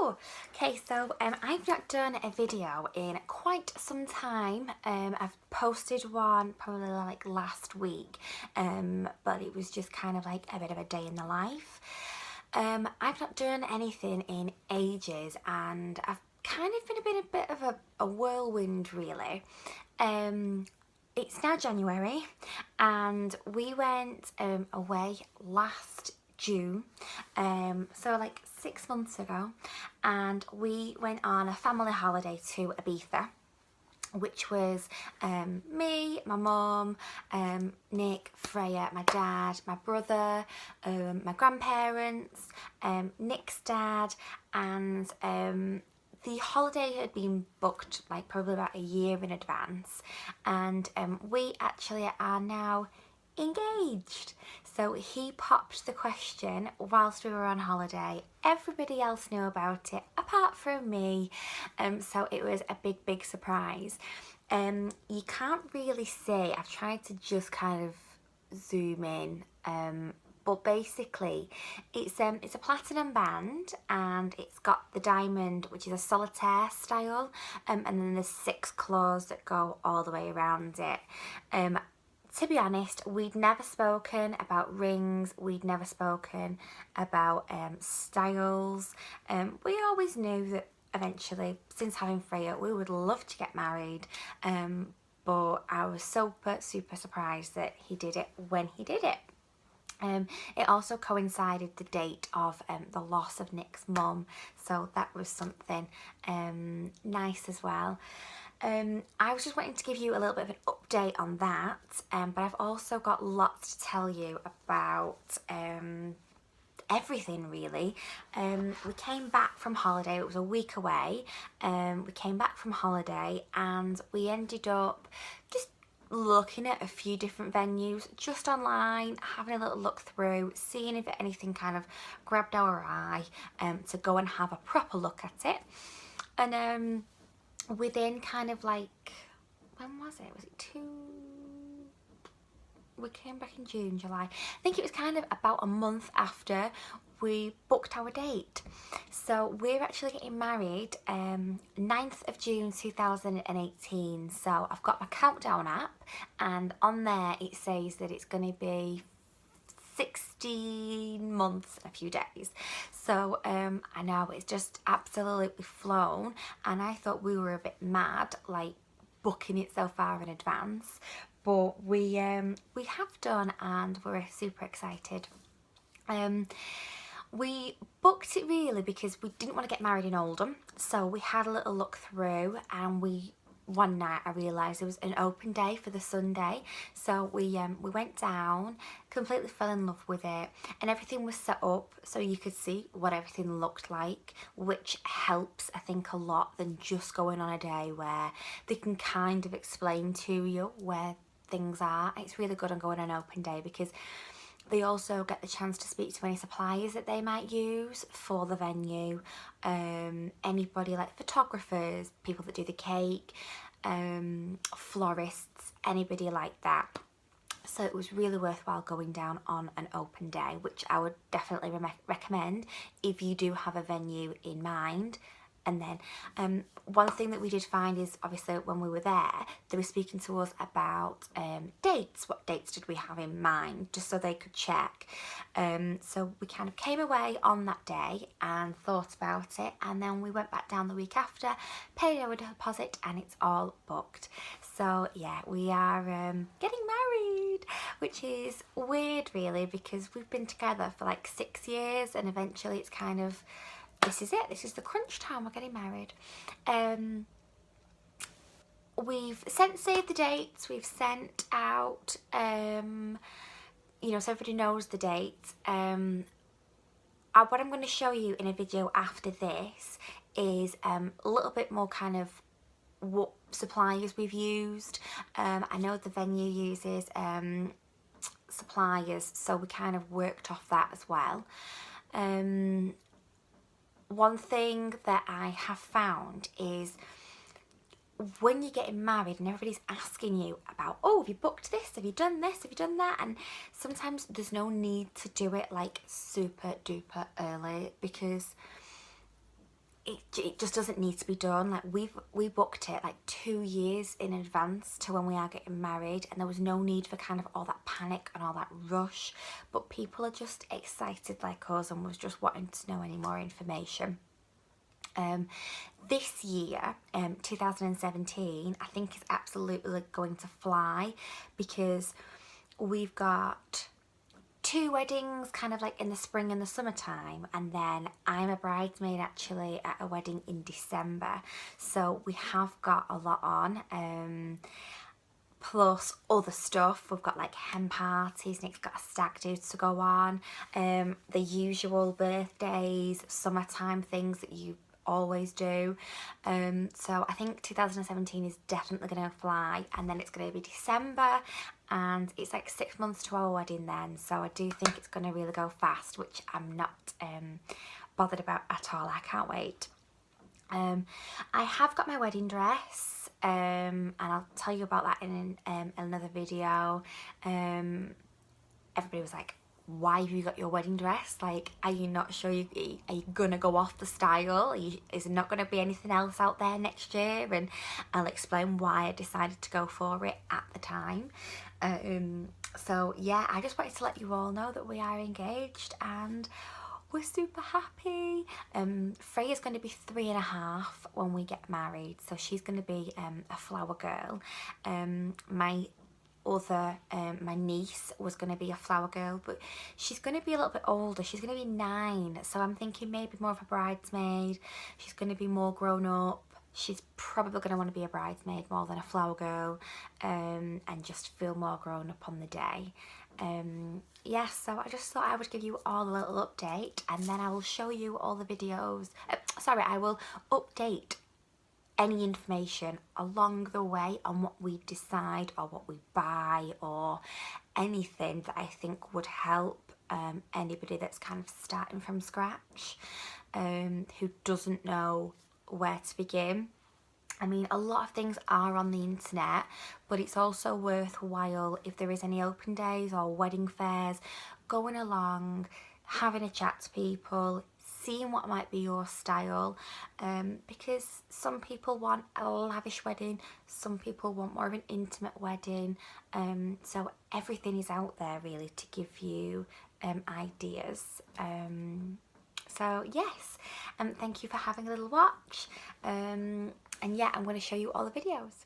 Okay, so I've not done a video in quite some time. I've posted one probably like last week, but it was just kind of like a bit of a day in the life. I've not done anything in ages, and I've kind of been a bit of a whirlwind, really. It's now January, and we went away last June, so like 6 months ago, and we went on a family holiday to Ibiza, which was me, my mum, Nick, Freya, my dad, my brother, my grandparents, Nick's dad, and the holiday had been booked like probably about a year in advance, and we actually are now engaged. So he popped the question whilst we were on holiday. Everybody else knew about it apart from me, so it was a big surprise. You can't really see, I've tried to just kind of zoom in, but basically it's a platinum band, and it's got the diamond, which is a solitaire style, and then there's 6 claws that go all the way around it. To be honest, we'd never spoken about rings, we'd never spoken about styles. We always knew that eventually, since having Freya, we would love to get married, but I was super surprised that he did it when he did it. It also coincided the date of the loss of Nick's mum, so that was something nice as well. I was just wanting to give you a little bit of an update on that, but I've also got lots to tell you about everything really. We came back from holiday, it was a week away. We came back from holiday and we ended up just looking at a few different venues just online, having a little look through, seeing if anything kind of grabbed our eye, to go and have a proper look at it. And within kind of like, when was it? Was it we came back in June, July. I think it was kind of about a month after we booked our date. So we're actually getting married 9th of June 2018. So I've got my countdown app, and on there it says that it's going to be 16 months and a few days. So I know it's just absolutely flown, and I thought we were a bit mad like booking it so far in advance, but we have done, and we're super excited. We booked it really because we didn't want to get married in Oldham, so we had a little look through, and one night I realised it was an open day for the Sunday, so we went down, completely fell in love with it, and everything was set up so you could see what everything looked like, which helps I think a lot than just going on a day where they can kind of explain to you where things are. It's really good on going on an open day because they also get the chance to speak to any suppliers that they might use for the venue, anybody like photographers, people that do the cake, florists, anybody like that. So it was really worthwhile going down on an open day, which I would definitely recommend if you do have a venue in mind. And then one thing that we did find is, obviously when we were there, they were speaking to us about dates. What dates did we have in mind, just so they could check. So we kind of came away on that day and thought about it, and then we went back down the week after, paid our deposit, and it's all booked. So yeah, we are getting married, which is weird really, because we've been together for like 6 years, and eventually it's kind of, this is it, this is the crunch time, we're getting married. We've saved the dates, we've sent out, you know, so everybody knows the dates. What I'm going to show you in a video after this is a little bit more kind of what suppliers we've used. I know the venue uses suppliers, so we kind of worked off that as well. One thing that I have found is when you're getting married and everybody's asking you about, oh, have you booked this? Have you done this? Have you done that? And sometimes there's no need to do it like super duper early, because it just doesn't need to be done. Like we booked it like 2 years in advance to when we are getting married, and there was no need for kind of all that panic and all that rush, but people are just excited like us and was just wanting to know any more information. This year, 2017, I think is absolutely going to fly, because we've got 2 weddings kind of like in the spring and the summertime, and then I'm a bridesmaid actually at a wedding in December, so we have got a lot on, plus other stuff. We've got like hen parties, Nick's got a stag do to go on, the usual birthdays, summertime things that you always do. So I think 2017 is definitely going to fly, and then it's going to be December, and it's like 6 months to our wedding then, so I do think it's going to really go fast, which I'm not bothered about at all. I can't wait. I have got my wedding dress, and I'll tell you about that in another video. Everybody was like, why have you got your wedding dress? Like, are you not sure are you gonna go off the style? Is there not gonna be anything else out there next year? And I'll explain why I decided to go for it at the time. So yeah, I just wanted to let you all know that we are engaged and we're super happy. Freya's going to be 3.5 when we get married, so she's going to be a flower girl. My niece was going to be a flower girl, but she's going to be a little bit older. She's going to be 9, so I'm thinking maybe more of a bridesmaid. She's going to be more grown up. She's probably going to want to be a bridesmaid more than a flower girl, and just feel more grown up on the day. Yes, so I just thought I would give you all a little update, and then I will show you all the videos. I will update any information along the way on what we decide or what we buy or anything that I think would help anybody that's kind of starting from scratch, who doesn't know where to begin. I mean, a lot of things are on the internet, but it's also worthwhile, if there is any open days or wedding fairs, going along, having a chat to people, seeing what might be your style, because some people want a lavish wedding, some people want more of an intimate wedding, so everything is out there really to give you ideas. So yes, thank you for having a little watch, and yeah, I'm going to show you all the videos.